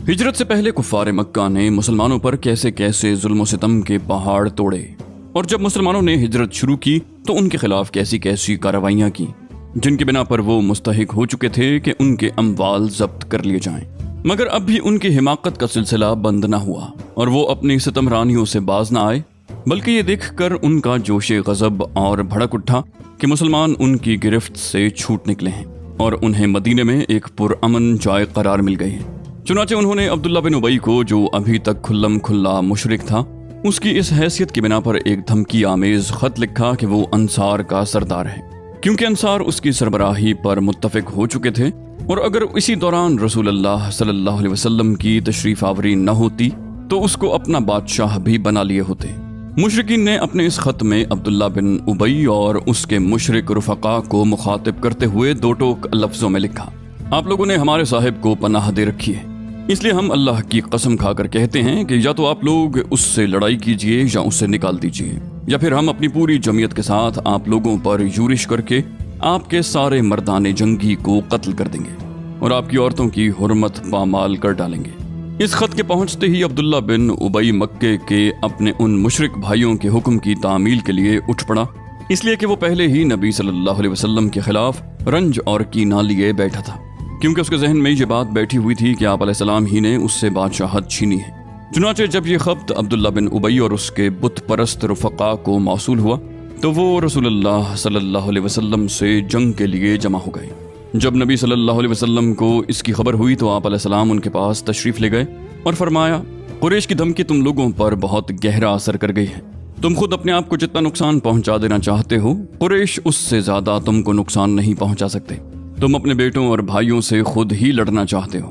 ہجرت سے پہلے کفار مکہ نے مسلمانوں پر کیسے کیسے ظلم و ستم کے پہاڑ توڑے، اور جب مسلمانوں نے ہجرت شروع کی تو ان کے خلاف کیسی کیسی کارروائیاں کی جن کی بنا پر وہ مستحق ہو چکے تھے کہ ان کے اموال ضبط کر لیے جائیں۔ مگر اب بھی ان کی حماقت کا سلسلہ بند نہ ہوا اور وہ اپنی ستمرانیوں سے باز نہ آئے، بلکہ یہ دیکھ کر ان کا جوش غضب اور بھڑک اٹھا کہ مسلمان ان کی گرفت سے چھوٹ نکلے ہیں اور انہیں مدینے میں ایک پرامن جائے قرار مل گئی ہے۔ چنانچہ انہوں نے عبداللہ بن ابی کو، جو ابھی تک کھلم کھلا مشرک تھا، اس کی اس حیثیت کی بنا پر ایک دھمکی آمیز خط لکھا کہ وہ انصار کا سردار ہے، کیونکہ انصار اس کی سربراہی پر متفق ہو چکے تھے، اور اگر اسی دوران رسول اللہ صلی اللہ علیہ وسلم کی تشریف آوری نہ ہوتی تو اس کو اپنا بادشاہ بھی بنا لیے ہوتے۔ مشرکین نے اپنے اس خط میں عبداللہ بن ابی اور اس کے مشرک رفقا کو مخاطب کرتے ہوئے دو ٹوک لفظوں میں لکھا: آپ لوگوں نے ہمارے صاحب کو پناہ دے رکھی ہے، اس لیے ہم اللہ کی قسم کھا کر کہتے ہیں کہ یا تو آپ لوگ اس سے لڑائی کیجئے یا اسے نکال دیجئے، یا پھر ہم اپنی پوری جمعیت کے ساتھ آپ لوگوں پر یورش کر کے آپ کے سارے مردان جنگی کو قتل کر دیں گے اور آپ کی عورتوں کی حرمت پامال کر ڈالیں گے۔ اس خط کے پہنچتے ہی عبداللہ بن ابی مکے کے اپنے ان مشرک بھائیوں کے حکم کی تعمیل کے لیے اٹھ پڑا، اس لیے کہ وہ پہلے ہی نبی صلی اللہ علیہ وسلم کے خلاف رنج اور کینہ لیے بیٹھا تھا، کیونکہ اس کے ذہن میں یہ بات بیٹھی ہوئی تھی کہ آپ علیہ السلام ہی نے اس سے بادشاہت چھینی ہے۔ چنانچہ جب یہ خط عبداللہ بن ابی اور اس کے بت پرست رفقا کو موصول ہوا تو وہ رسول اللہ صلی اللہ علیہ وسلم سے جنگ کے لیے جمع ہو گئے۔ جب نبی صلی اللہ علیہ وسلم کو اس کی خبر ہوئی تو آپ علیہ السلام ان کے پاس تشریف لے گئے اور فرمایا: قریش کی دھمکی تم لوگوں پر بہت گہرا اثر کر گئی ہے۔ تم خود اپنے آپ کو جتنا نقصان پہنچا دینا چاہتے ہو، قریش اس سے زیادہ تم کو نقصان نہیں پہنچا سکتے۔ تم اپنے بیٹوں اور بھائیوں سے خود ہی لڑنا چاہتے ہو۔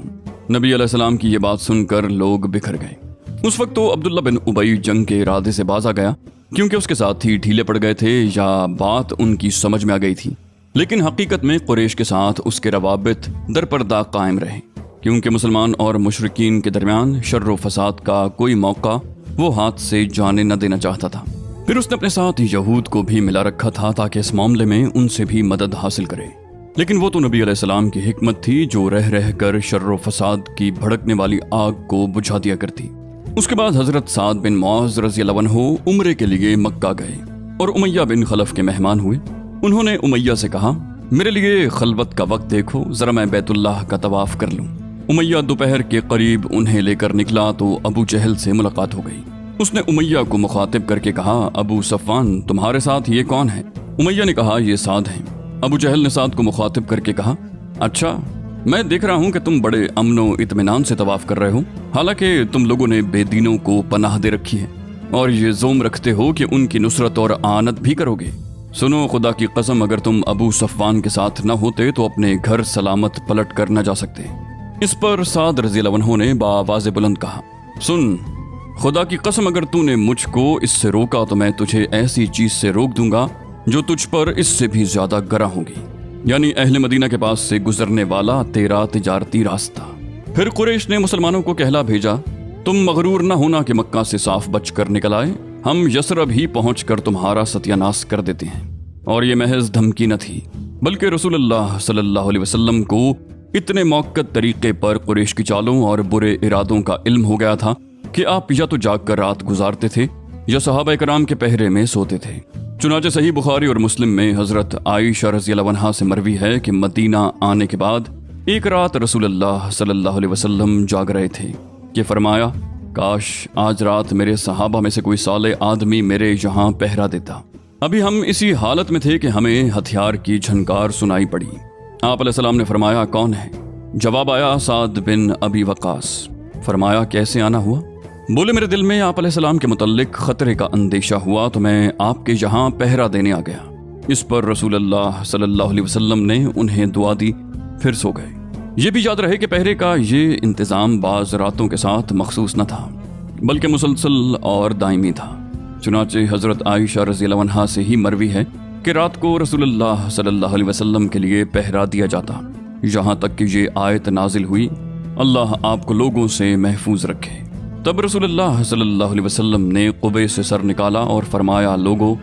نبی علیہ السلام کی یہ بات سن کر لوگ بکھر گئے۔ اس وقت تو عبداللہ بن ابی جنگ کے ارادے سے باز آ گیا، کیونکہ اس کے ساتھی ڈھیلے پڑ گئے تھے یا بات ان کی سمجھ میں آ گئی تھی، لیکن حقیقت میں قریش کے ساتھ اس کے روابط درپردہ قائم رہے، کیونکہ مسلمان اور مشرکین کے درمیان شر و فساد کا کوئی موقع وہ ہاتھ سے جانے نہ دینا چاہتا تھا۔ پھر اس نے اپنے ساتھ یہود کو بھی ملا رکھا تھا تاکہ اس معاملے میں ان سے بھی مدد حاصل کرے، لیکن وہ تو نبی علیہ السلام کی حکمت تھی جو رہ رہ کر شر و فساد کی بھڑکنے والی آگ کو بجھا دیا کرتی۔ اس کے بعد حضرت سعد بن معاذ رضی اللہ عنہ عمرے کے لیے مکہ گئے اور امیہ بن خلف کے مہمان ہوئے۔ انہوں نے امیہ سے کہا: میرے لیے خلوت کا وقت دیکھو، ذرا میں بیت اللہ کا طواف کر لوں۔ امیہ دوپہر کے قریب انہیں لے کر نکلا تو ابو جہل سے ملاقات ہو گئی۔ اس نے امیہ کو مخاطب کر کے کہا: ابو صفوان، تمہارے ساتھ یہ کون ہے؟ امیہ نے کہا: یہ سعد ہیں۔ ابو جہل نے سعد کو مخاطب کر کے کہا: اچھا، میں دیکھ رہا ہوں کہ تم بڑے امن و اطمینان سے طواف کر رہے ہو، حالانکہ تم لوگوں نے بے دینوں کو پناہ دے رکھی ہے اور یہ زوم رکھتے ہو کہ ان کی نصرت اور اعانت بھی کرو گے۔ سنو، خدا کی قسم، اگر تم ابو صفوان کے ساتھ نہ ہوتے تو اپنے گھر سلامت پلٹ کر نہ جا سکتے۔ اس پر سعد رضی اللہ عنہ نے بآواز بلند کہا: سن، خدا کی قسم، اگر تو نے مجھ کو اس سے روکا تو میں تجھے ایسی چیز سے روک دوں گا جو تجھ پر اس سے بھی زیادہ گراں ہوگی، یعنی اہل مدینہ کے پاس سے گزرنے والا تیرا تجارتی راستہ۔ پھر قریش نے مسلمانوں کو کہلا بھیجا: تم مغرور نہ ہونا کہ مکہ سے صاف بچ کر نکل آئے، ہم یثرب ہی پہنچ کر تمہارا ستیہ ناش کر دیتے ہیں۔ اور یہ محض دھمکی نہ تھی، بلکہ رسول اللہ صلی اللہ علیہ وسلم کو اتنے موقت طریقے پر قریش کی چالوں اور برے ارادوں کا علم ہو گیا تھا کہ آپ یا تو جاگ کر رات گزارتے تھے یا صحابہ کرام کے پہرے میں سوتے تھے۔ چنانچہ صحیح بخاری اور مسلم میں حضرت عائشہ رضی اللہ عنہا سے مروی ہے کہ مدینہ آنے کے بعد ایک رات رسول اللہ صلی اللہ علیہ وسلم جاگ رہے تھے کہ فرمایا: کاش آج رات میرے صحابہ میں سے کوئی صالح آدمی میرے یہاں پہرا دیتا۔ ابھی ہم اسی حالت میں تھے کہ ہمیں ہتھیار کی جھنکار سنائی پڑی۔ آپ علیہ السلام نے فرمایا: کون ہے؟ جواب آیا: سعد بن ابی وقاص۔ فرمایا: کیسے آنا ہوا؟ بولے: میرے دل میں آپ علیہ السلام کے متعلق خطرے کا اندیشہ ہوا تو میں آپ کے یہاں پہرا دینے آ گیا۔ اس پر رسول اللہ صلی اللہ علیہ وسلم نے انہیں دعا دی، پھر سو گئے۔ یہ بھی یاد رہے کہ پہرے کا یہ انتظام بعض راتوں کے ساتھ مخصوص نہ تھا، بلکہ مسلسل اور دائمی تھا۔ چنانچہ حضرت عائشہ رضی اللہ عنہا سے ہی مروی ہے کہ رات کو رسول اللہ صلی اللہ علیہ وسلم کے لیے پہرا دیا جاتا، یہاں تک کہ یہ آیت نازل ہوئی: اللہ آپ کو لوگوں سے محفوظ رکھے۔ تب رسول اللہ صلی اللہ علیہ وسلم نے قبے سے سر نکالا اور فرمایا: لوگو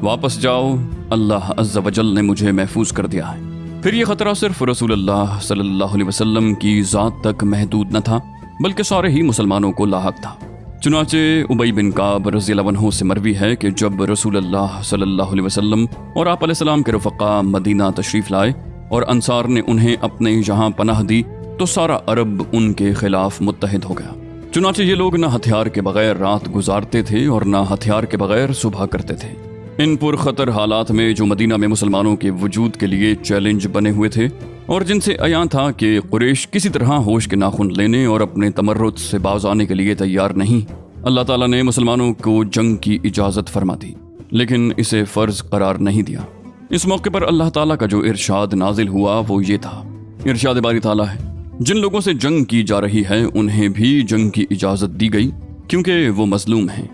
واپس جاؤ، اللہ عز و جل نے مجھے محفوظ کر دیا ہے۔ پھر یہ خطرہ صرف رسول اللہ صلی اللہ علیہ وسلم کی ذات تک محدود نہ تھا، बल्कि सारे ही मुसलमानों को लाहक था। चुनाचे उबई बिन काब रज़ी अल्लाह अन्हु से मरवी है कि जब रसूलुल्लाह सल्लल्लाहु अलैहि वसल्लम और आप अलैहिस्सलाम के रफ़क़ा मदीना तशरीफ़ लाए और अंसार ने उन्हें अपने यहाँ पनाह दी तो सारा अरब उनके खिलाफ मुत्तहिद हो गया। चुनाचे ये लोग न हथियार के बगैर रात गुजारते थे और न हथियार के बगैर सुबह करते थे। इन पुरखतर हालात में जो मदीना में मुसलमानों के वजूद के लिए चैलेंज बने हुए थे और जिनसे अयां था कि कुरैश किसी तरह होश के नाखुन लेने और अपने तमर्रुद से बाज आने के लिए तैयार नहीं, अल्लाह ताला ने मुसलमानों को जंग की इजाज़त फरमा दी, लेकिन इसे फ़र्ज करार नहीं दिया। इस मौके पर अल्लाह ताला का जो इरशाद नाजिल हुआ वो ये था, इरशाद बारी ताला है, जिन लोगों से जंग की जा रही है उन्हें भी जंग की इजाज़त दी गई क्योंकि वो मजलूम हैं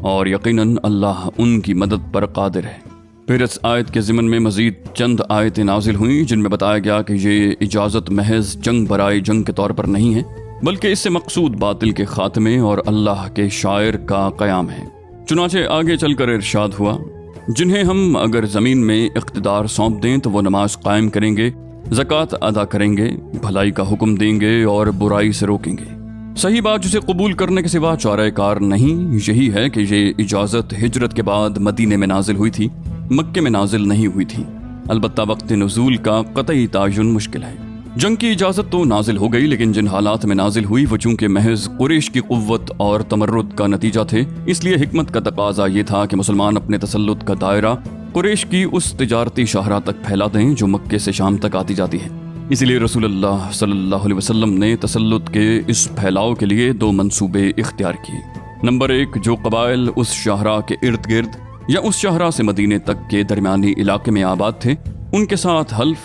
और यकीनन अल्लाह उनकी मदद पर कादिर है। फिर इस आयत के ज़िमन में मज़ीद चंद आयतें नाजिल हुई जिनमें बताया गया कि ये इजाज़त महज जंग बराए जंग के तौर पर नहीं है, बल्कि इससे मकसूद बातिल के खात्मे और अल्लाह के शायर का क़याम है। चुनाचे आगे चलकर इरशाद हुआ, जिन्हें हम अगर ज़मीन में इक़्तिदार सौंप दें तो वो नमाज कायम करेंगे, ज़कात अदा करेंगे, भलाई का हुक्म देंगे और बुराई से रोकेंगे। सही बात जिसे कबूल करने के सिवा चारे कार नहीं यही है कि ये इजाज़त हिजरत के बाद मदीने में नाजिल हुई थी, मक्के में नाजिल नहीं हुई थी। अलबत्ता वक्त नुज़ूल का कतई तायुन मुश्किल है। जंग की इजाज़त तो नाजिल हो गई, लेकिन जिन हालात में नाजिल हुई वो चूंकि महज कुरैश की कुव्वत और तमर्रुद का नतीजा थे, इसलिए हिकमत का तकाजा ये था कि मुसलमान अपने तसल्लुत का दायरा कुरैश की उस तिजारती शाहरा तक फैला दें जो मक्के से शाम तक आती जाती है। इसीलिए रसूलुल्लाह सल्लल्लाहु अलैहि वसल्लम ने तसल्लुत के इस फैलाव के लिए दो मंसूबे इख्तियार किए। नंबर 1, जो कबाइल उस शाहरा के इर्द गिर्द या उस शाहरा से मदीने तक के दरमियानी इलाके में आबाद थे, उनके साथ हल्फ,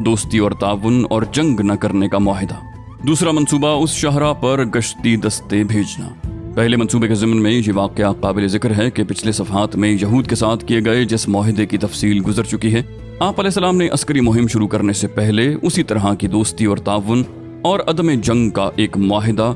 दोस्ती और ताउन और जंग न करने का मुआहिदा। दूसरा मंसूबा उस शाहरा पर गश्ती दस्ते भेजना। पहले मंसूबे के ज़िम्न में ये वाक़या काबिल ज़िक्र है कि पिछले सफ़हात में यहूद के साथ किए गए जिस मुआहिदे की तफसील गुजर चुकी है, आप अलैहिस्सलाम ने अस्करी मुहिम शुरू करने से पहले उसी तरह की दोस्ती और ताउन और अदम जंग का एक मुआहिदा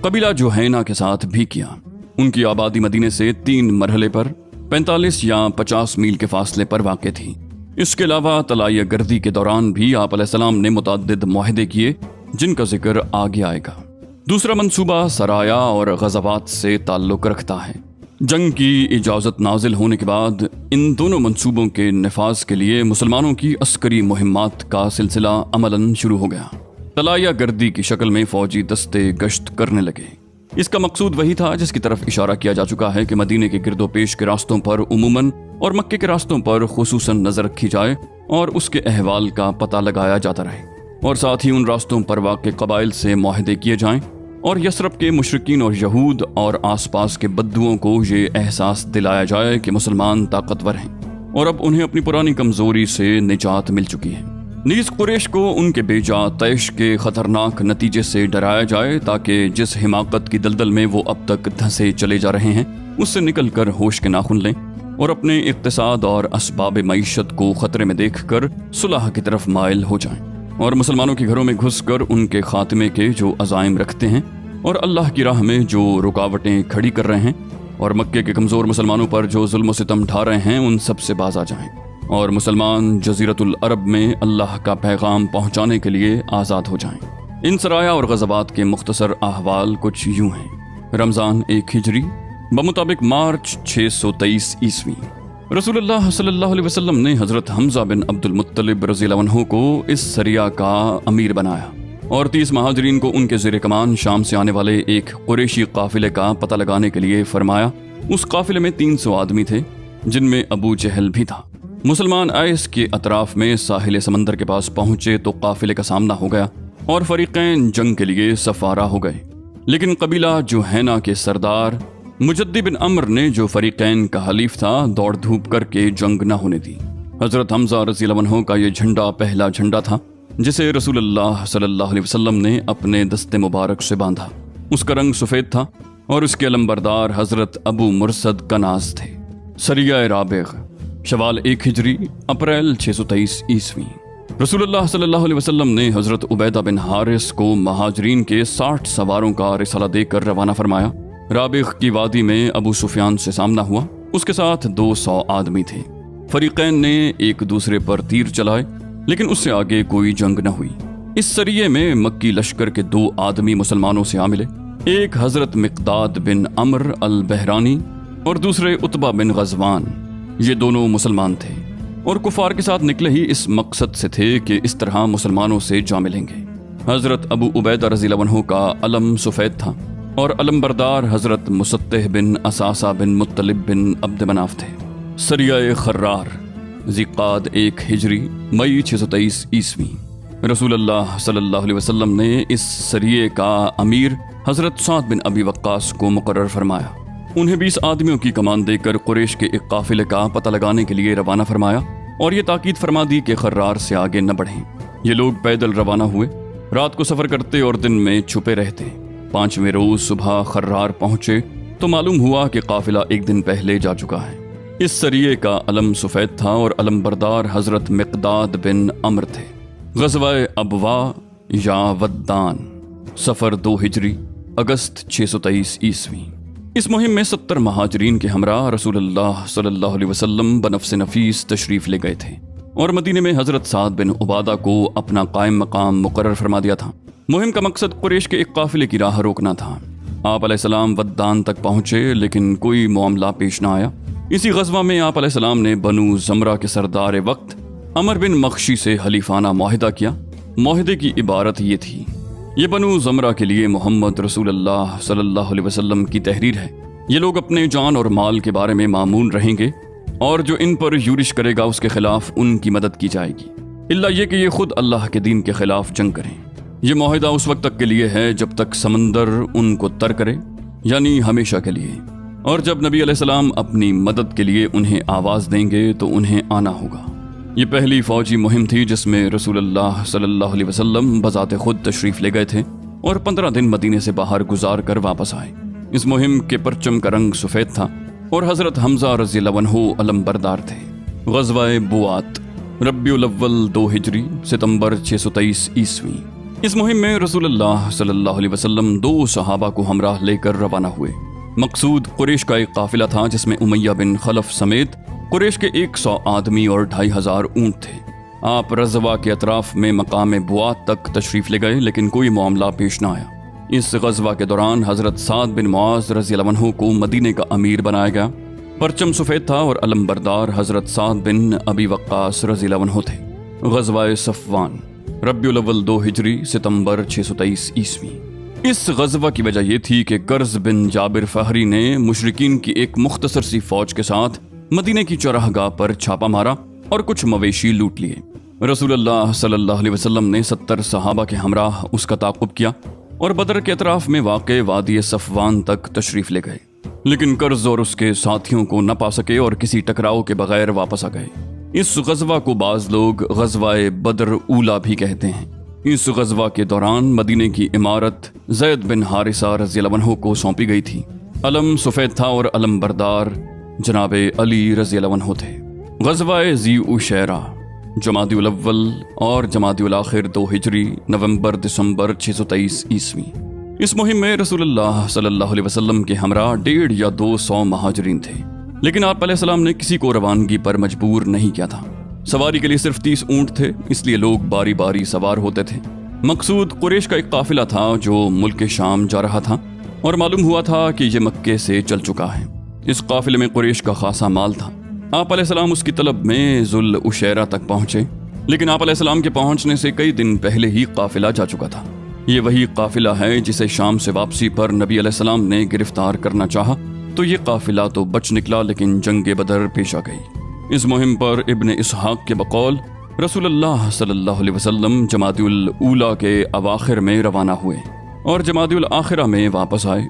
कबीला जुहैना के साथ भी किया। उनकी आबादी मदीने से 3 मरहले पर 45 या 50 मील के फासले पर वाक़ थी। इसके अलावा तलाइया गर्दी के दौरान भी आप अलैहिस्सलाम ने मुतअद्दिद मुआहिदे किए जिनका जिक्र आगे आएगा। दूसरा मंसूबा सराया और गज़वात से ताल्लुक़ रखता है। जंग की इजाज़त नाजिल होने के बाद इन दोनों मंसूबों के नफाज के लिए मुसलमानों की अस्करी मुहिम्मात का सिलसिला अमलन शुरू हो गया। तलाइया गर्दी की शक्ल में फ़ौजी दस्ते गश्त करने लगे। इसका मकसूद वही था जिसकी तरफ इशारा किया जा चुका है कि मदीने के गिरदो पेश के रास्तों पर उमूमन और मक्के के रास्तों पर खुसूसन नज़र रखी जाए और उसके अहवाल का पता लगाया जाता रहे, और साथ ही उन रास्तों पर वाक़े कबाइल से मुआहिदे किए जाएं और यसरब के मुशरिकीन और यहूद और आसपास के बद्दुओं को ये एहसास दिलाया जाए कि मुसलमान ताकतवर हैं और अब उन्हें अपनी पुरानी कमज़ोरी से निजात मिल चुकी है। नीज़ कुरैश को उनके बेजा तैश के ख़तरनाक नतीजे से डराया जाए ताकि जिस हिमाकत की दलदल में वो अब तक धंसे चले जा रहे हैं उससे निकल कर होश के नाखुन लें और अपने इक़्तिसाद और असबाब मईशत को ख़तरे में देख कर सुलह की तरफ माइल हो जाएं और मुसलमानों के घरों में घुस कर उनके खात्मे के जो अज़ाइम रखते हैं और अल्लाह की राह में जो रुकावटें खड़ी कर रहे हैं और मक्के के कमज़ोर मुसलमानों पर जो जुल्म सितम ढा रहे हैं उन सब से बाज आ जाएं और मुसलमान जज़ीरतुल अरब में अल्लाह का पैगाम पहुँचाने के लिए आज़ाद हो जाएं। इन सराया और गज़वात के मुख्तसर अहवाल कुछ यूँ हैं। रमज़ान 1 हिजरी बमुताबिक मार्च 623 ईस्वी, रसूलुल्लाह सल्लल्लाहु अलैहि वसल्लम ने हज़रत हमज़ा बिन अब्दुल मुत्तलिब रज़ियल्लाहु अन्हु को इस सरिया का अमीर बनाया और 30 महाजरीन को उनके ज़ेर कमान शाम से आने वाले एक कुरैशी काफ़िले का पता लगाने के लिए फरमाया। उस काफ़िले में 300 आदमी थे जिनमें अबू जहल भी था। मुसलमान आइस के अतराफ में साहिल समंदर के पास पहुंचे तो काफिले का सामना हो गया और फरीकैन जंग के लिए सफारा हो गए, लेकिन कबीला जुहैना के सरदार मुजद्दी बिन अम्र ने जो फरीकैन का हलीफ था दौड़ धूप करके जंग न होने दी। हजरत हमजा रज़ियल्लाहु अन्हु का ये झंडा पहला झंडा था जिसे रसूलुल्लाह सल्लल्लाहु अलैहि वसल्लम ने अपने दस्ते मुबारक से बांधा। उसका रंग सफ़ेद था और उसके अलंबरदार हजरत अबू मुरसद कनाज थे। सरिया राबिग शवाल 1 हिजरी अप्रैल 623 ईस्वी, रसूलुल्लाह सल्लल्लाहु अलैहि वसल्लम ने हजरत उबैदा बिन हारिस को महाजरीन के 60 सवारों का रिसाला देकर रवाना फरमाया। राबिग की वादी में अबू सुफियान से सामना हुआ, उसके साथ 200 आदमी थे। फरीकैन ने एक दूसरे पर तीर चलाए लेकिन उससे आगे कोई जंग न हुई। इस सरिये में मक्की लश्कर के 2 आदमी मुसलमानों से आ मिले। एक हजरत मिक़दाद बिन अम्र अल बहरानी और दूसरे उतबा बिन गज़वान। ये दोनों मुसलमान थे और कुफार के साथ निकले ही इस मकसद से थे कि इस तरह मुसलमानों से जा मिलेंगे। हजरत अबू उबैदा रज़ियल्लाहु अन्हु का अलम सफ़ेद था और अलमबरदार हजरत मुसत्तह बिन असासा बिन मुत्तलिब बिन अब्द मनाफ थे। सरिया खर्रार ज़िक़ाद 1 हिजरी मई 623 ईस्वी। रसूलुल्लाह सल्लल्लाहु अलैहि वसल्लम ने इस सरिये का अमीर हजरत साद बिन अबी वक्कास को मुकर्रर फरमाया। उन्हें 20 आदमियों की कमान देकर कुरैश के एक काफिले का पता लगाने के लिए रवाना फरमाया और ये ताकीद फरमा दी कि खर्रार से आगे न बढ़ें। ये लोग पैदल रवाना हुए, रात को सफ़र करते और दिन में छुपे रहते। 5वें रोज़ सुबह खर्रार पहुंचे तो मालूम हुआ कि काफिला एक दिन पहले जा चुका है। इस सरिये का अलम सफ़ेद था और अलमबरदार हजरत मिक़दाद बिन अम्र थे। ग़ज़वा-ए अबवा या वद्दान, सफ़र 2 हिजरी अगस्त 623 ईस्वी। इस मुहिम में 70 महाजरीन के हमरा रसूलुल्लाह सल्लल्लाहु अलैहि वसल्लम बनफ्स नफीस तशरीफ़ ले गए थे और मदीने में हजरत साद बिन उबादा को अपना कायम मकाम मुकर्रर फरमा दिया था। मुहिम का मकसद कुरैश के एक काफिले की राह रोकना था। आप अलैहिस्सलाम वद्दान तक पहुंचे लेकिन कोई मामला पेश न आया। इसी ग़ज़वा में आप अलैहिस्सलाम ने बनु ज़मरा के सरदार वक्त अमर बिन मख्शी से हलीफाना मुआहिदा किया। मुआहिदे की इबारत ये थी, ये बनु ज़मरा के लिए मोहम्मद रसूलुल्लाह सल्लल्लाहु अलैहि वसल्लम की तहरीर है। ये लोग अपने जान और माल के बारे में मामून रहेंगे और जो इन पर यूरिश करेगा उसके खिलाफ उनकी मदद की जाएगी, इल्ला ये कि ये खुद अल्लाह के दीन के खिलाफ जंग करें। ये मुआहिदा उस वक्त तक के लिए है जब तक समंदर उनको तर करे, यानी हमेशा के लिए, और जब नबी अलैहिस्सलाम अपनी मदद के लिए उन्हें आवाज़ देंगे तो उन्हें आना होगा। ये पहली फौजी मुहिम थी जिसमें रसूलुल्लाह सल्लल्लाहु अलैहि वसल्लम बज़ाते खुद तशरीफ़ ले गए थे और 15 दिन मदीने से बाहर गुजार कर वापस आए। इस मुहिम के परचम का रंग सफ़ेद था और हज़रत हमज़ा रज़ियल्लाहु अन्हु अलमबरदार थे। ग़ज़वा-ए बुआत, रब्बिउल अव्वल 2 हिजरी सितंबर 623 ईस्वी। इस मुहिम में रसूलुल्लाह सल्लल्लाहु अलैहि वसल्लम 2 सहाबा को हमराह लेकर रवाना हुए। मकसूद कुरैश का एक काफिला था जिसमें उमैया बिन खलफ समेत कुरैश के 100 आदमी और 2500 ऊँट थे। आप रज़वा के अतराफ में मकाम बुआत तक तशरीफ़ ले गए लेकिन कोई मामला पेश न आया। इस ग़ज़वा के दौरान हज़रत साद बिन मुआज़ रज़ियल्लाहु अन्हु को मदीने का अमीर बनाया गया। परचम सफ़ेद था और अलमबरदार हज़रत साद बिन अबी वक्कास रज़ियल्लाहु अन्हु थे। ग़ज़वा-ए सफ़वान, रब्बिउल अव्वल 2 हिजरी सितंबर 623 ईस्वी। इस ग़ज़वा की वजह यह थी कि कर्ज़ बिन जाबिर फ़हरी ने मुशरिकीन की एक मुख्तसर सी फ़ौज के साथ मदीने की चौराहगाह पर छापा मारा और कुछ मवेशी लूट लिए। रसूलुल्लाह सल्लल्लाहु अलैहि वसल्लम ने 70 सहाबा के हमराह उसका ताक़ुब किया और बदर के अतराफ में वाक़े वादी सफ़वान तक तशरीफ़ ले गए, लेकिन कर्ज़ और उसके साथियों को न पा सके और किसी टकराव के बगैर वापस आ गए। इस ग़ज़वा को बाज़ लोग ग़ज़वा-ए बदर ऊला भी कहते हैं। इस ग़ज़वा के दौरान मदीने की इमारत ज़ैद बिन हारिसा रज़ियल्लाहु अन्हु को सौंपी गई थी। अलम सफ़ेद था और अलमबरदार जनाबे अली रज़ियल्लाहु अन्हु थे। ग़ज़वा-ए ज़ी उशैरा, जमादिउल अव्वल और जमादिउल आखिर 2 हिजरी नवंबर दिसंबर 623 ईस्वी। इस मुहिम में रसूलुल्लाह सल्लल्लाहु अलैहि वसल्लम के हमरा 150 या 200 महाजरीन थे, लेकिन आप अलैहिस्सलाम ने किसी को रवानगी पर मजबूर नहीं किया था। सवारी के लिए सिर्फ 30 ऊँट थे, इसलिए लोग बारी बारी सवार होते थे। मकसूद कुरैश का एक काफिला था जो मुल्क शाम जा रहा था और मालूम हुआ था कि ये मक्के से चल चुका है। इस काफिले में कुरैश का खासा माल था। आप अलैहिस्सलाम उसकी तलब में ज़ुल उशैरा तक पहुँचे, लेकिन आप अलैहिस्सलाम के पहुँचने से कई दिन पहले ही काफिला जा चुका था। ये वही काफिला है जिसे शाम से वापसी पर नबी अलैहिस्सलाम ने गिरफ्तार करना चाहा, तो ये काफिला तो बच निकला लेकिन जंग बदर पेश आ गई। इस मुहिम पर इब्न इसहाक के बकौल रसूलुल्लाह सल्लल्लाहु अलैहि वसल्लम जमादिउल ऊला के अवाखिर में रवाना हुए और जमादिउल आखिरा में वापस आए।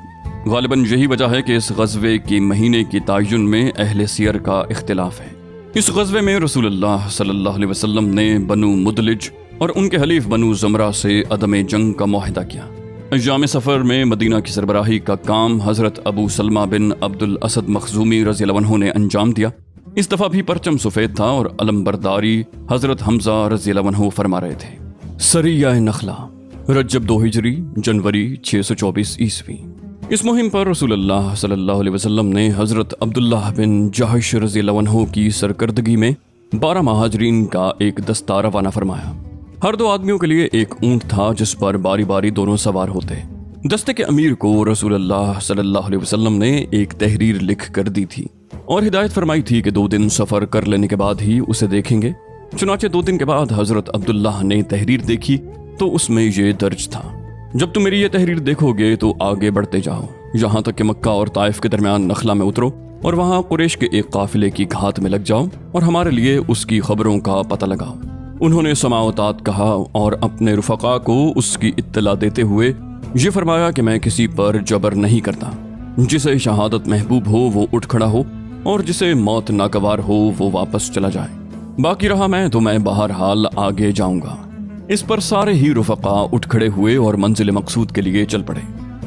गालिबन यही वजह है कि इस ग़ज़वे की महीने की तायुन में अहले सियर का इख्तिलाफ है। इस ग़ज़वे में रसूलुल्लाह सल्लल्लाहु अलैहि वसल्लम ने बनु मुदलिज और उनके हलीफ बनु ज़मरा से अदम जंग का मुआहिदा किया। अय्याम सफ़र में मदीना की सरबराही का काम हज़रत अबू सलमा बिन अब्दुल असद मखज़ूमी रज़ियल्लाहु अन्हु ने अंजाम दिया। इस दफ़ा भी परचम सफ़ेद था और अलमबरदारी हज़रत हमज़ा रज़ियल्लाहु अन्हु फरमा रहे थे। सरिया नखला, रजब 2 हिजरी जनवरी 624 ईस्वी। इस मुहिम पर रसूलुल्लाह सल्लल्लाहु अलैहि वसल्लम ने हज़रत अब्दुल्लाह बिन जहश रज़ियल्लाहु अन्हु की सरकर्दगी में 12 महाजरीन का एक दस्ता रवाना फरमाया। हर 2 आदमियों के लिए एक ऊंट था जिस पर बारी बारी दोनों सवार होते। दस्ते के अमीर को रसूलुल्लाह सल्लल्लाहु अलैहि वसल्लम ने एक तहरीर लिख कर दी थी और हिदायत फरमाई थी कि 2 दिन सफर कर लेने के बाद ही उसे देखेंगे। चुनाचे 2 दिन के बाद हजरत अब्दुल्लाह ने तहरीर देखी तो उसमें ये दर्ज था, जब तुम मेरी ये तहरीर देखोगे तो आगे बढ़ते जाओ यहाँ तक कि मक्का और ताइफ के दरमियान नखला में उतरो और वहाँ कुरैश के एक काफिले की घात में लग जाओ और हमारे लिए उसकी खबरों का पता लगाओ। उन्होंने समावतात कहा और अपने रुफका को उसकी इत्तला देते हुए ये फरमाया कि मैं किसी पर जबर नहीं करता। जिसे शहादत महबूब हो वो उठ खड़ा हो और जिसे मौत नागवार हो वो वापस चला जाए। बाकी रहा मैं तो मैं बहरहाल आगे जाऊंगा। इस पर सारे ही रुफका उठ खड़े हुए और मंजिल मकसूद के लिए चल पड़े।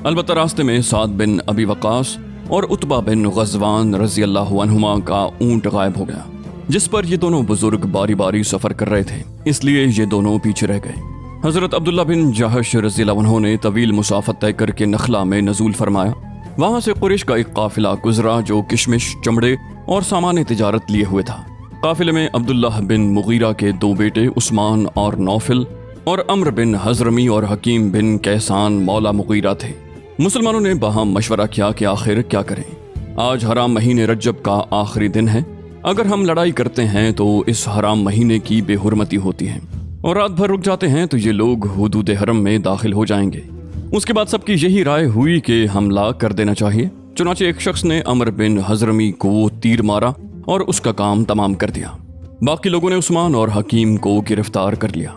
अलबत्ता रास्ते में साद बिन अबी वकास और उतबा बिन गज़वान रज़ी अल्लाहु अन्हुमा का ऊंट गायब हो गया, जिस पर ये दोनों बुजुर्ग बारी बारी सफर कर रहे थे, इसलिए ये दोनों पीछे रह गए। हजरत अब्दुल्ला बिन जहश रज़ी अल्लाहु अन्हु ने तवील मुसाफत तय करके नखला में नजूल फरमाया। वहां से कुरैश का एक काफिला गुजरा जो किशमिश, चमड़े और सामान तिजारत लिए हुए था। काफिले में अब्दुल्लाह बिन मुगीरा के 2 बेटे उस्मान और नौफिल और अम्र बिन हजरमी और हकीम बिन कैसान मौला मुगीरा थे। मुसलमानों ने बाहम मशवरा किया कि आखिर क्या करें। आज हराम महीने रज्जब का आखिरी दिन है, अगर हम लड़ाई करते हैं तो इस हराम महीने की बेहुरमती होती है और रात भर रुक जाते हैं तो ये लोग हुदूद हरम में दाखिल हो जाएंगे। उसके बाद सबकी यही राय हुई कि हमला कर देना चाहिए। चुनाचे एक शख्स ने अमर बिन हजरमी को तीर मारा और उसका काम तमाम कर दिया। बाकी लोगों ने उस्मान और हकीम को गिरफ्तार कर लिया,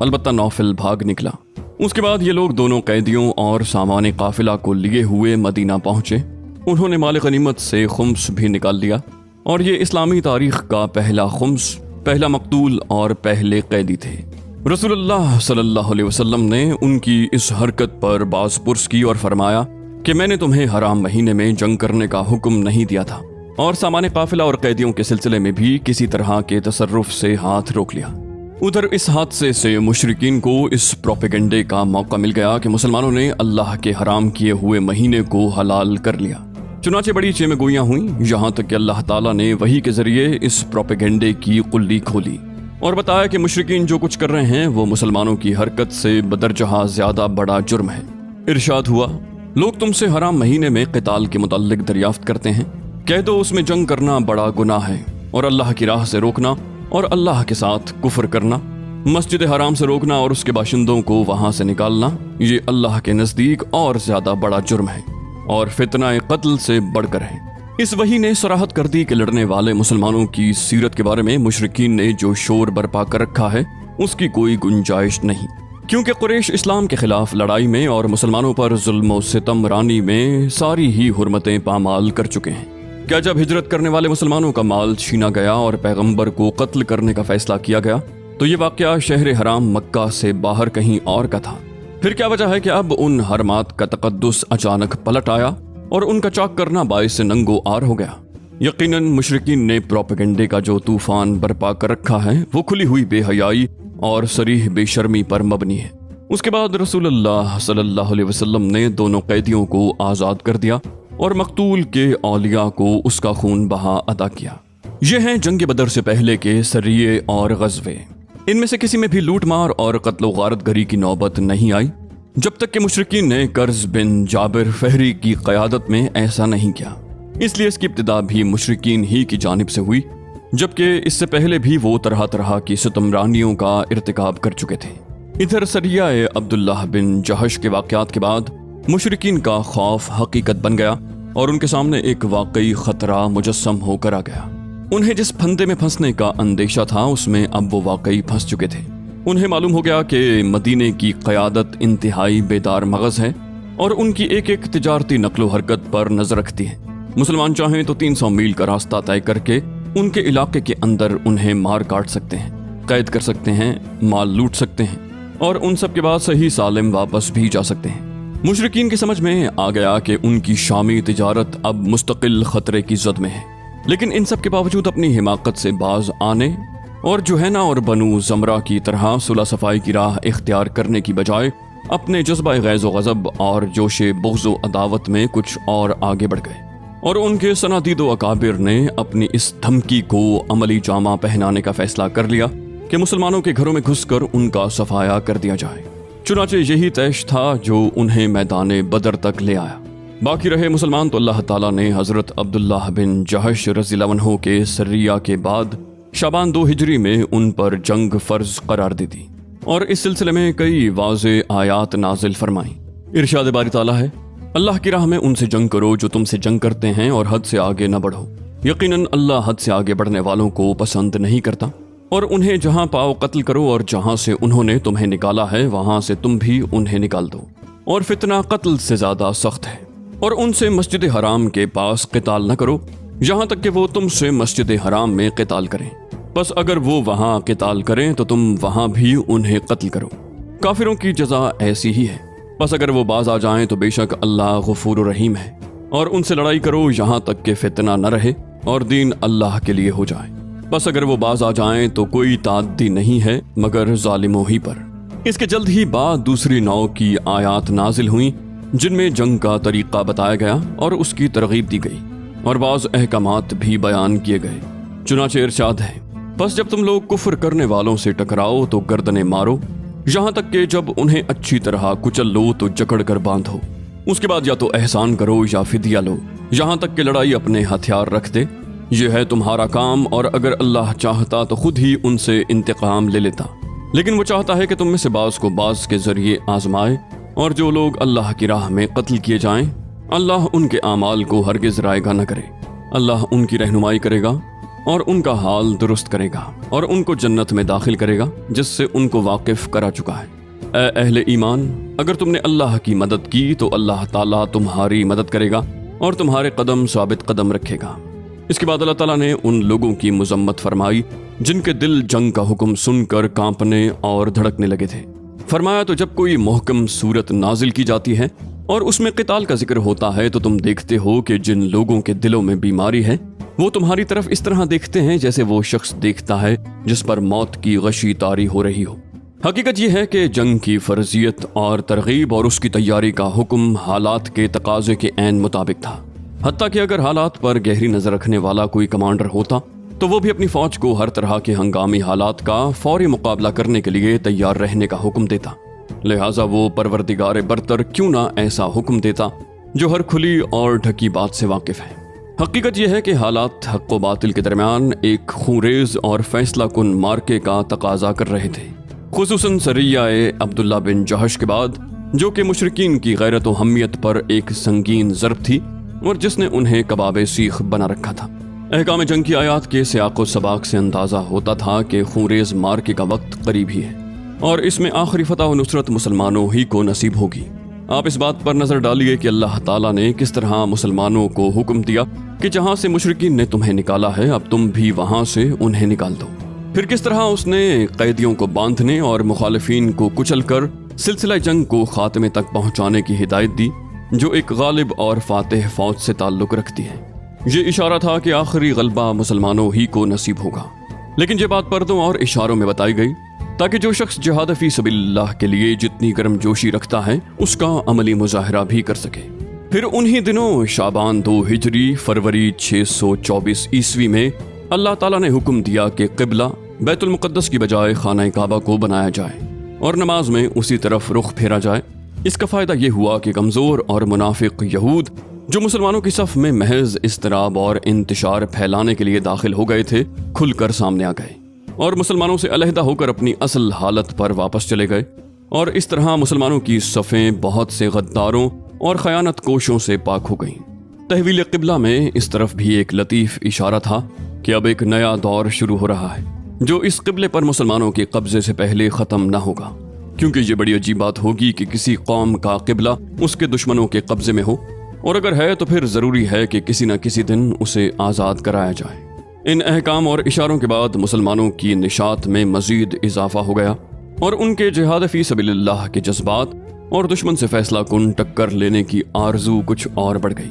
अलबत्ता नौफिल भाग निकला। उसके बाद ये लोग दोनों कैदियों और सामान काफिला को लिए हुए मदीना पहुंचे। उन्होंने माल गनीमत से खुम्स भी निकाल लिया और ये इस्लामी तारीख का पहला खुम्स, पहला मकतूल और पहले कैदी थे। रसूलुल्लाह सल्लल्लाहु अलैहि वसल्लम ने उनकी इस हरकत पर बाज़ पुरस की और फरमाया कि मैंने तुम्हें हराम महीने में जंग करने का हुक्म नहीं दिया था और सामान काफिला और कैदियों के सिलसिले में भी किसी तरह के तसर्रुफ से हाथ रोक लिया। उधर इस हादसे से मुशरिकीन को इस प्रोपेगेंडे का मौका मिल गया कि मुसलमानों ने अल्लाह के हराम किए हुए महीने को हलाल कर लिया। चुनाचे बड़ी चेमगोइयां हुई, यहाँ तक कि अल्लाह ताला ने वही के जरिए इस प्रोपेगेंडे की कुल्ली खोली और बताया कि मुशरिकीन जो कुछ कर रहे हैं वो मुसलमानों की हरकत से बदरजहा ज्यादा बड़ा जुर्म है। इरशाद हुआ, लोग तुमसे हराम महीने में क़िताल के मुताल्लिक दरियाफ्त करते हैं, कह दो उसमें जंग करना बड़ा गुनाह है और अल्लाह की राह से रोकना और अल्लाह के साथ कुफ्र करना, मस्जिद हराम से रोकना और उसके बाशिंदों को वहां से निकालना, ये अल्लाह के नजदीक और ज्यादा बड़ा जुर्म है और फितना कत्ल से बढ़कर है। इस वही ने सराहत कर दी कि लड़ने वाले मुसलमानों की सीरत के बारे में मुशरिकीन ने जो शोर बरपा कर रखा है उसकी कोई गुंजाइश नहीं, क्योंकि कुरैश इस्लाम के खिलाफ लड़ाई में और मुसलमानों पर जुल्म और सितम रानी में सारी ही हुर्मतें पामाल कर चुके हैं। क्या जब हिजरत करने वाले मुसलमानों का माल छीना गया और पैगंबर को कत्ल करने का फैसला किया गया तो ये वाकया शहर हराम मक्का से बाहर कहीं और का था? फिर क्या वजह है कि अब उन हरमात का तकद्दुस अचानक पलट आया और उनका चाक करना बाइस नंगो आर हो गया? यकीनन मुशरिकीन ने प्रोपेगेंडे का जो तूफान बर्पा कर रखा है वो खुली हुई बेहयाई और सरीह बेशर्मी पर मबनी है। उसके बाद रसूलुल्लाह सल्लल्लाहु अलैहि वसल्लम ने दोनों कैदियों को आज़ाद कर दिया और मकतूल के औलिया को उसका खून बहा अदा किया। ये हैं जंग बदर से पहले के सरिये और गज़वे। इनमें से किसी में भी लूट मार और कत्ल गारत गरी की नौबत नहीं आई जब तक कि मुशरिकीन ने कर्ज बिन जाबिर फहरी की क़यादत में ऐसा नहीं किया। इसलिए इसकी इब्तिदा भी मुशरिकीन ही की जानिब से हुई, जबकि इससे पहले भी वो तरह तरह की सितमरानियों का इर्तिकाब कर चुके थे। इधर सरिया अब्दुल्लाह बिन जहश के वाक़यात के बाद मुशरिकीन का खौफ हकीकत बन गया और उनके सामने एक वाकई खतरा मुजस्सम होकर आ गया। उन्हें जिस फंदे में फंसने का अंदेशा था उसमें अब वो वाकई फंस चुके थे। उन्हें मालूम हो गया कि मदीने की क़यादत इंतहाई बेदार मगज है और उनकी एक एक तिजारती नकलो हरकत पर नजर रखती है। मुसलमान चाहें तो 300 मील का रास्ता तय करके उनके इलाके के अंदर उन्हें मार काट सकते हैं, कैद कर सकते हैं, माल लूट सकते हैं और उन सब के बाद सही सालिम वापस भी जा सकते हैं। मुशरिकीन की समझ में आ गया कि उनकी शामी तिजारत अब मुस्तकिल खतरे की जद में है, लेकिन इन सब के बावजूद अपनी हिमाकत से बाज आने और जुहैना और बनु ज़मरा की तरह सुलह सफाई की राह इख्तियार करने की बजाय अपने जज्बा गैज़ व गज़ब और जोशे बुग़्ज़ व अदावत में कुछ और आगे बढ़ गए और उनके सनादीद व अकाबिर ने अपनी इस धमकी को अमली जामा पहनाने का फैसला कर लिया کہ مسلمانوں کے گھروں میں گھس کر ان کا صفایا کر دیا جائے۔ چنانچہ یہی طیش تھا جو انہیں میدان بدر تک لے آیا۔ باقی رہے مسلمان تو اللہ تعالیٰ نے حضرت عبداللہ بن جہش رضی اللہ عنہ کے سریہ کے بعد شعبان 2 ہجری میں ان پر جنگ فرض قرار دے دی اور اس سلسلے میں کئی واضح آیات نازل فرمائیں۔ ارشاد باری تعالیٰ ہے، اللہ کی راہ میں ان سے جنگ کرو جو تم سے جنگ کرتے ہیں اور حد سے آگے نہ بڑھو، یقیناً اللہ حد سے آگے بڑھنے والوں کو پسند نہیں کرتا، اور انہیں جہاں پاؤ قتل کرو اور جہاں سے انہوں نے تمہیں نکالا ہے وہاں سے تم بھی انہیں نکال دو، اور فتنہ قتل سے زیادہ سخت ہے، اور ان سے مسجد حرام کے پاس قتال نہ کرو یہاں تک کہ وہ تم سے مسجد حرام میں قتال کریں، بس اگر وہ وہاں قتال کریں تو تم وہاں بھی انہیں قتل کرو، کافروں کی جزا ایسی ہی ہے، بس اگر وہ باز آ جائیں تو بے شک اللہ غفور و رحیم ہے، اور ان سے لڑائی کرو یہاں تک کہ فتنہ نہ رہے اور دین اللہ کے لیے ہو جائے، بس اگر وہ باز آ جائیں تو کوئی تعدی نہیں ہے مگر ظالموں ہی پر۔ اس کے جلد ہی بعد دوسری نوع کی آیات نازل ہوئیں جن میں جنگ کا طریقہ بتایا گیا اور اس کی ترغیب دی گئی اور بعض احکامات بھی بیان کیے گئے۔ چنانچہ ارشاد ہے، بس جب تم لوگ کفر کرنے والوں سے ٹکراؤ تو گردنیں مارو یہاں تک کہ جب انہیں اچھی طرح کچل لو تو جکڑ کر باندھو، اس کے بعد یا تو احسان کرو یا فدیہ لو یہاں تک کہ لڑائی اپنے ہتھیار رکھ دے، یہ ہے تمہارا کام، اور اگر اللہ چاہتا تو خود ہی ان سے انتقام لے لیتا، لیکن وہ چاہتا ہے کہ تم میں سے بعض کو بعض کے ذریعے آزمائے، اور جو لوگ اللہ کی راہ میں قتل کیے جائیں اللہ ان کے اعمال کو ہرگز رائیگاں نہ کرے، اللہ ان کی رہنمائی کرے گا اور ان کا حال درست کرے گا اور ان کو جنت میں داخل کرے گا جس سے ان کو واقف کرا چکا ہے۔ اے اہل ایمان، اگر تم نے اللہ کی مدد کی تو اللہ تعالیٰ تمہاری مدد کرے گا اور تمہارے قدم ثابت قدم رکھے گا۔ اس کے بعد اللہ تعالیٰ نے ان لوگوں کی مذمت فرمائی جن کے دل جنگ کا حکم سن کر کانپنے اور دھڑکنے لگے تھے۔ فرمایا تو جب کوئی محکم صورت نازل کی جاتی ہے اور اس میں قتال کا ذکر ہوتا ہے تو تم دیکھتے ہو کہ جن لوگوں کے دلوں میں بیماری ہے وہ تمہاری طرف اس طرح دیکھتے ہیں جیسے وہ شخص دیکھتا ہے جس پر موت کی غشی طاری ہو رہی ہو۔ حقیقت یہ ہے کہ جنگ کی فرضیت اور ترغیب اور اس کی تیاری کا حکم حالات کے تقاضے کے عین مطابق تھا، حتیٰ کہ اگر حالات پر گہری نظر رکھنے والا کوئی کمانڈر ہوتا تو وہ بھی اپنی فوج کو ہر طرح کے ہنگامی حالات کا فوری مقابلہ کرنے کے لیے تیار رہنے کا حکم دیتا، لہٰذا وہ پروردگار برتر کیوں نہ ایسا حکم دیتا جو ہر کھلی اور ڈھکی بات سے واقف ہے۔ حقیقت یہ ہے کہ حالات حق و باطل کے درمیان ایک خونریز اور فیصلہ کن مارکے کا تقاضا کر رہے تھے، خصوصاً سریہ عبداللہ بن جہش کے بعد، جو کہ مشرکین کی غیرت و حمیت پر ایک سنگین ضرب تھی اور جس نے انہیں کباب سیخ بنا رکھا تھا۔ احکام جنگ کی آیات کے سیاق و سباق سے اندازہ ہوتا تھا کہ خونریز مارکے کا وقت قریب ہی ہے اور اس میں آخری فتح و نصرت مسلمانوں ہی کو نصیب ہوگی۔ آپ اس بات پر نظر ڈالیے کہ اللہ تعالیٰ نے کس طرح مسلمانوں کو حکم دیا کہ جہاں سے مشرکین نے تمہیں نکالا ہے اب تم بھی وہاں سے انہیں نکال دو، پھر کس طرح اس نے قیدیوں کو باندھنے اور مخالفین کو کچل کر سلسلہ جنگ کو خاتمے تک پہنچانے کی ہدایت دی جو ایک غالب اور فاتح فوج سے تعلق رکھتی ہے۔ یہ اشارہ تھا کہ آخری غلبہ مسلمانوں ہی کو نصیب ہوگا، لیکن یہ بات پردوں اور اشاروں میں بتائی گئی تاکہ جو شخص جہاد فی سبیل اللہ کے لیے جتنی گرم جوشی رکھتا ہے اس کا عملی مظاہرہ بھی کر سکے۔ پھر انہی دنوں شعبان 2 ہجری فروری 624 عیسوی میں اللہ تعالیٰ نے حکم دیا کہ قبلہ بیت المقدس کی بجائے خانہ کعبہ کو بنایا جائے اور نماز میں اسی طرف رخ پھیرا جائے۔ اس کا فائدہ یہ ہوا کہ کمزور اور منافق یہود جو مسلمانوں کی صف میں محض اضطراب اور انتشار پھیلانے کے لیے داخل ہو گئے تھے کھل کر سامنے آ گئے اور مسلمانوں سے علیحدہ ہو کر اپنی اصل حالت پر واپس چلے گئے، اور اس طرح مسلمانوں کی صفیں بہت سے غداروں اور خیانت کوشوں سے پاک ہو گئیں۔ تحویل قبلہ میں اس طرف بھی ایک لطیف اشارہ تھا کہ اب ایک نیا دور شروع ہو رہا ہے جو اس قبلے پر مسلمانوں کے قبضے سے پہلے ختم نہ ہوگا، کیونکہ یہ بڑی عجیب بات ہوگی کہ کسی قوم کا قبلہ اس کے دشمنوں کے قبضے میں ہو، اور اگر ہے تو پھر ضروری ہے کہ کسی نہ کسی دن اسے آزاد کرایا جائے۔ ان احکام اور اشاروں کے بعد مسلمانوں کی نشاط میں مزید اضافہ ہو گیا اور ان کے جہاد فی سبیل اللہ کے جذبات اور دشمن سے فیصلہ کن ٹکر لینے کی آرزو کچھ اور بڑھ گئی۔